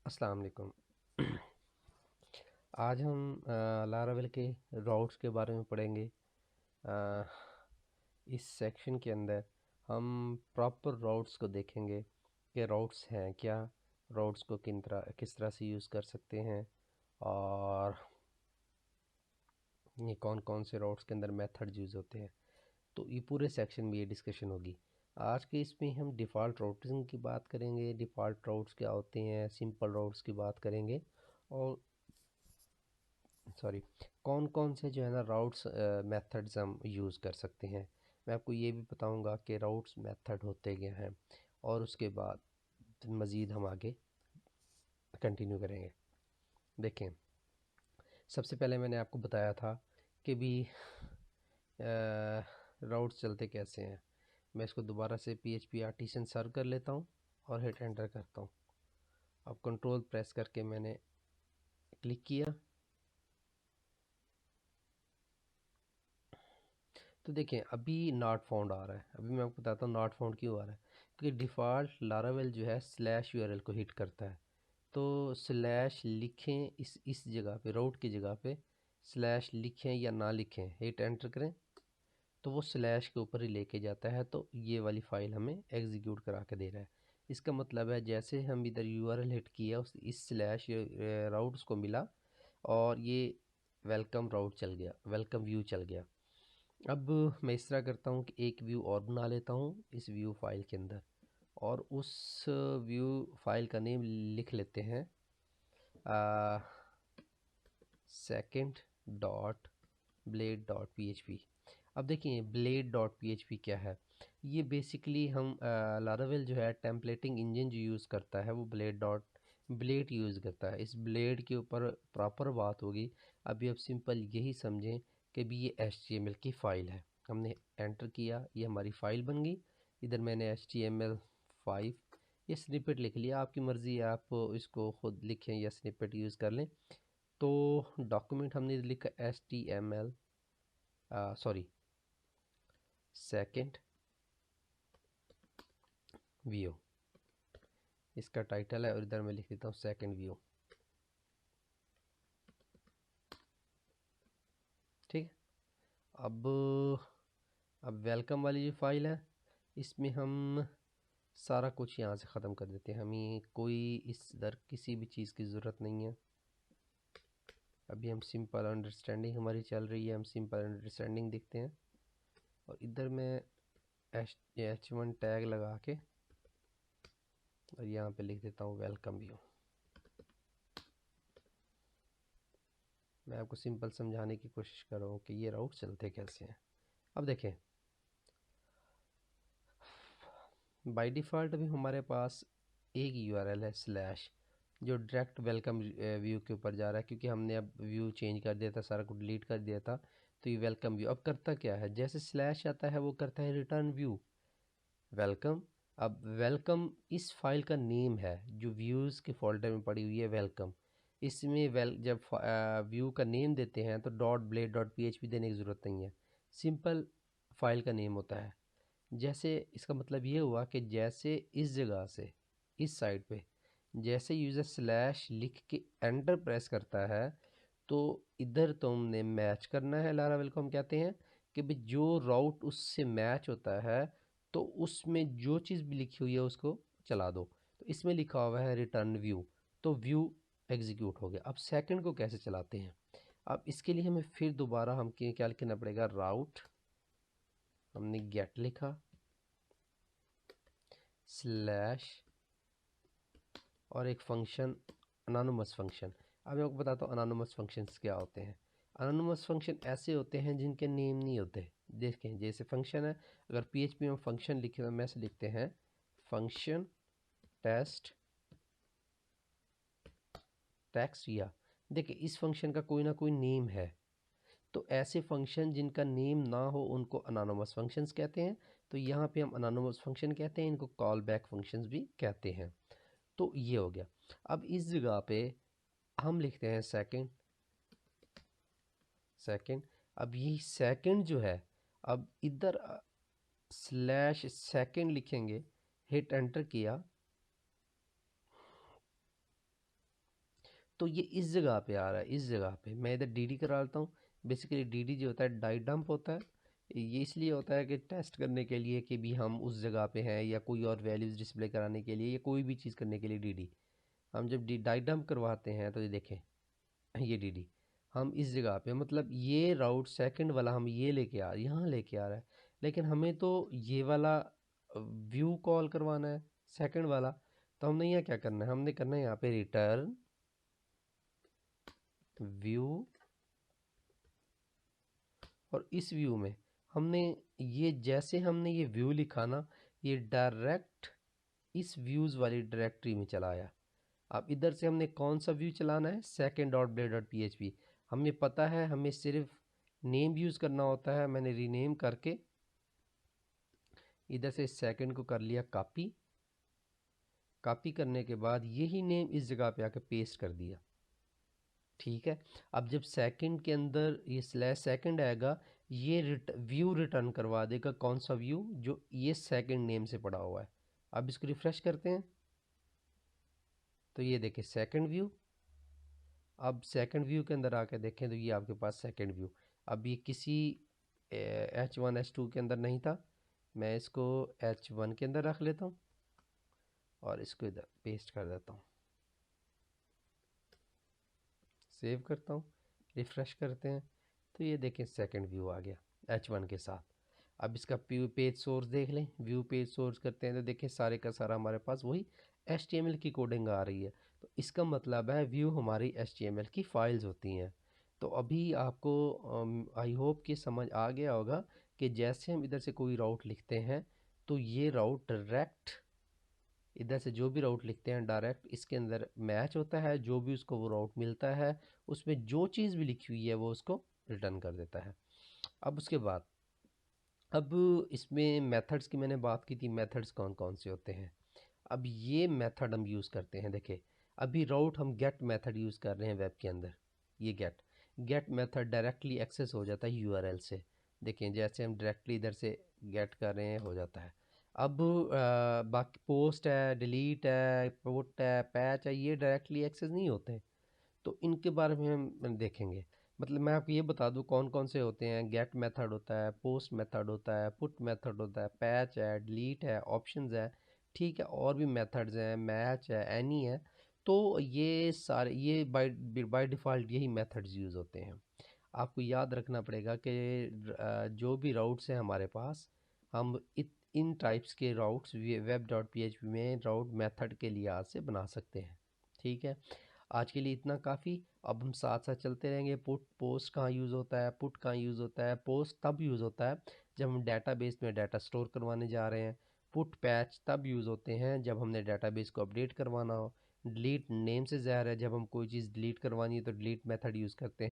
अस्सलाम वालेकुम। आज हम लारावेल के राउट्स के बारे में पढ़ेंगे। अ, इस सेक्शन के अंदर हम प्रॉपर राउट्स को देखेंगे कि राउट्स हैं क्या, राउट्स को किस तरह से यूज़ कर सकते हैं और ये कौन कौन से राउट्स के अंदर मेथड यूज़ होते हैं। तो ये पूरे सेक्शन में ये डिस्कशन होगी। आज के इसमें हम डिफ़ॉल्ट राउटिंग की बात करेंगे, डिफ़ॉल्ट राउट्स क्या होते हैं, सिंपल राउट्स की बात करेंगे और कौन कौन से जो है ना राउट्स मेथड्स हम यूज़ कर सकते हैं। मैं आपको ये भी बताऊंगा कि राउट्स मेथड होते क्या हैं और उसके बाद मज़ीद हम आगे कंटिन्यू करेंगे। देखें, सबसे पहले मैंने आपको बताया था कि भी राउट्स चलते कैसे हैं। मैं इसको दोबारा से PHP आर्टिसन सर्व कर लेता हूँ और हिट एंटर करता हूँ। अब कंट्रोल प्रेस करके मैंने क्लिक किया तो देखें अभी नॉट फाउंड आ रहा है। अभी मैं आपको बताता हूँ नॉट फाउंड क्यों आ रहा है, क्योंकि डिफ़ॉल्ट लारावेल जो है स्लैश URL को हिट करता है। तो स्लैश लिखें इस जगह पे, राउट की जगह पे स्लैश लिखें या ना लिखें, हिट एंटर करें तो वो स्लैश के ऊपर ही लेके जाता है। तो ये वाली फ़ाइल हमें एग्जीक्यूट करा के दे रहा है। इसका मतलब है जैसे हम इधर URL हिट किया उस इस स्लैश राउट उसको मिला और ये वेलकम राउट चल गया, वेलकम व्यू चल गया। अब मैं इस तरह करता हूँ कि एक व्यू और बना लेता हूँ इस व्यू फाइल के अंदर और उस व्यू फाइल का नेम लिख लेते हैं second dot blade dot PHP। अब देखिए ब्लेड डॉट PHP क्या है। ये बेसिकली हम लारावेल जो है टेम्पलेटिंग इंजन जो यूज़ करता है वो ब्लेड यूज़ करता है। इस ब्लेड के ऊपर प्रॉपर बात होगी। अभी आप सिंपल यही समझें कि भी ये HTML की फ़ाइल है। हमने एंटर किया, ये हमारी फ़ाइल बन गई। इधर मैंने HTML5 ये स्निपेट लिख लिया। आपकी मर्ज़ी है, आप इसको ख़ुद लिखें या स्निपेट यूज़ कर लें। तो डॉक्यूमेंट हमने लिखा HTML सेकंड व्यू, इसका टाइटल है और इधर मैं लिख देता हूँ सेकंड व्यू। ठीक है। अब वेलकम वाली जो फाइल है इसमें हम सारा कुछ यहाँ से ख़त्म कर देते हैं। हमें कोई इस दर किसी भी चीज़ की ज़रूरत नहीं है। अभी हम सिंपल अंडरस्टैंडिंग हमारी चल रही है, हम सिंपल अंडरस्टैंडिंग देखते हैं और इधर मैं H1 टैग लगा के और यहाँ पे लिख देता हूँ वेलकम व्यू। मैं आपको सिंपल समझाने की कोशिश कर रहा हूँ कि ये राउट चलते कैसे हैं। अब देखें, बाय डिफ़ॉल्ट भी हमारे पास एक URL है स्लैश जो डायरेक्ट वेलकम व्यू के ऊपर जा रहा है, क्योंकि हमने अब व्यू चेंज कर दिया था, सारा कुछ डिलीट कर दिया था। तो ये वेलकम व्यू अब करता क्या है, जैसे स्लैश आता है वो करता है रिटर्न व्यू वेलकम। अब वेलकम इस फाइल का नेम है जो व्यूज़ के फोल्डर में पड़ी हुई है वेलकम। इसमें जब व्यू का नेम देते हैं तो डॉट ब्लेड डॉट PHP देने की ज़रूरत नहीं है, सिंपल फाइल का नेम होता है। जैसे इसका मतलब ये हुआ कि जैसे इस जगह से इस साइड पे जैसे यूज़र स्लैश लिख के एंटर प्रेस करता है तो इधर तुमने मैच करना है। लारावेल को हम कहते हैं कि भाई जो राउट उससे मैच होता है तो उसमें जो चीज़ भी लिखी हुई है उसको चला दो। तो इसमें लिखा हुआ है रिटर्न व्यू, तो व्यू एग्जीक्यूट हो गया। अब सेकंड को कैसे चलाते हैं, अब इसके लिए हमें फिर दोबारा हम क्या लिखना पड़ेगा, राउट हमने गेट लिखा स्लैश और एक फंक्शन अनोनिमस फंक्शन। अब मैं आपको बताता हूँ अनोनिमस फंक्शंस क्या होते हैं। अनोनिमस फंक्शन ऐसे होते हैं जिनके नेम नहीं होते। देखें जैसे फंक्शन है, अगर PHP में फंक्शन लिखे तो मैं से लिखते हैं फंक्शन टेस्ट टेक्स्ट, या देखिए इस फंक्शन का कोई ना कोई नेम है। तो ऐसे फंक्शन जिनका नेम ना हो उनको अनोनिमस फंक्शंस कहते हैं। तो यहाँ पे हम अनोनिमस फंक्शन कहते हैं, इनको कॉल बैक फंक्शंस भी कहते हैं। तो ये हो गया। अब इस जगह पे हम लिखते हैं सेकंड। अब ये सेकंड जो है, अब इधर स्लैश सेकंड लिखेंगे, हिट एंटर किया तो ये इस जगह पे आ रहा है, इस जगह पे मैं इधर डी करा लेता हूँ। बेसिकली डी जो होता है डाई डंप होता है। ये इसलिए होता है कि टेस्ट करने के लिए कि भी हम उस जगह पे हैं, या कोई और वैल्यूज़ डिस्प्ले कराने के लिए, या कोई भी चीज़ करने के लिए डी हम जब डाई डंप करवाते हैं तो ये देखें, ये डी हम इस जगह पे, मतलब ये राउट सेकंड वाला हम ये लेके आ यहाँ लेके आ रहा है, लेकिन हमें तो ये वाला व्यू कॉल करवाना है सेकंड वाला। तो हमने यहाँ क्या करना है, हमने करना है यहाँ पे रिटर्न व्यू, और इस व्यू में हमने ये जैसे हमने ये व्यू लिखा ना, ये डायरेक्ट इस व्यूज़ वाली डायरेक्टरी में चला आया। अब इधर से हमने कौन सा व्यू चलाना है, second dot blade dot P. हमें पता है हमें सिर्फ नेम यूज़ करना होता है। मैंने रीनेम करके इधर से सेकंड को कर लिया कॉपी, कॉपी करने के बाद यही नेम इस जगह पे आके पेस्ट कर दिया। ठीक है, अब जब सेकंड के अंदर ये स्लैश सेकंड आएगा, ये व्यू रिटर्न करवा देगा। कौन सा व्यू, जो ये सेकंड नेम से पड़ा हुआ है। अब इसको रिफ्रेश करते हैं तो ये देखिए सेकंड व्यू। अब सेकंड व्यू के अंदर आके देखें तो ये आपके पास सेकंड व्यू। अब ये किसी H1 H2 के अंदर नहीं था, मैं इसको H1 के अंदर रख लेता हूँ और इसको इधर पेस्ट कर देता हूँ, सेव करता हूँ, रिफ़्रेश करते हैं तो ये देखें सेकंड व्यू आ गया H1 के साथ। अब इसका पेज सोर्स देख लें, व्यू पेज सोर्स करते हैं तो देखें सारे का सारा हमारे पास वही HTML की कोडिंग आ रही है। तो इसका मतलब है व्यू हमारी HTML की फाइल्स होती हैं। तो अभी आपको आई होप कि समझ आ गया होगा कि जैसे हम इधर से कोई राउट लिखते हैं तो ये राउट डायरेक्ट इधर से जो भी राउट लिखते हैं डायरेक्ट इसके अंदर मैच होता है। जो भी उसको वो राउट मिलता है उसमें जो चीज़ भी लिखी हुई है वो उसको रिटर्न कर देता है। अब उसके बाद अब इसमें मेथड्स की मैंने बात की थी, मेथड्स कौन कौन से होते हैं। अब ये मेथड हम यूज़ करते हैं। देखिए अभी राउट हम गेट मेथड यूज़ कर रहे हैं वेब के अंदर। ये गेट मेथड डायरेक्टली एक्सेस हो जाता है यूआरएल से। देखें जैसे हम डायरेक्टली इधर से गेट कर रहे हैं हो जाता है। अब बाकी पोस्ट है, डिलीट है, पुट है, पैच है, ये डायरेक्टली एक्सेस नहीं होते। तो इनके बारे में हम देखेंगे। मतलब मैं आपको ये बता दूं कौन कौन से होते हैं। गेट मेथड होता है, पोस्ट मेथड होता है, पुट मेथड होता है, पैच है, डिलीट है, ऑप्शंस है। ठीक है, और भी मेथड्स हैं, मैच है, एनी है। तो ये सारे ये बाय डिफ़ॉल्ट यही मेथड्स यूज़ होते हैं। आपको याद रखना पड़ेगा कि जो भी राउट्स हैं हमारे पास, हम इन टाइप्स के राउट्स वेब डॉट पी में राउट मेथड के लिहाज से बना सकते हैं। ठीक है, आज के लिए इतना काफ़ी। अब हम साथ साथ चलते रहेंगे। पोस्ट कहाँ यूज़ होता है, पुट कहाँ यूज़ होता है। पोस्ट तब यूज़ होता है जब हम डेटाबेस में डाटा स्टोर करवाने जा रहे हैं। पुट पैच तब यूज़ होते हैं जब हमने डेटाबेस को अपडेट करवाना हो। डिलीट नेम से ज़ाहिर है जब हम कोई चीज़ डिलीट करवानी है तो डिलीट मेथड यूज़ करते हैं।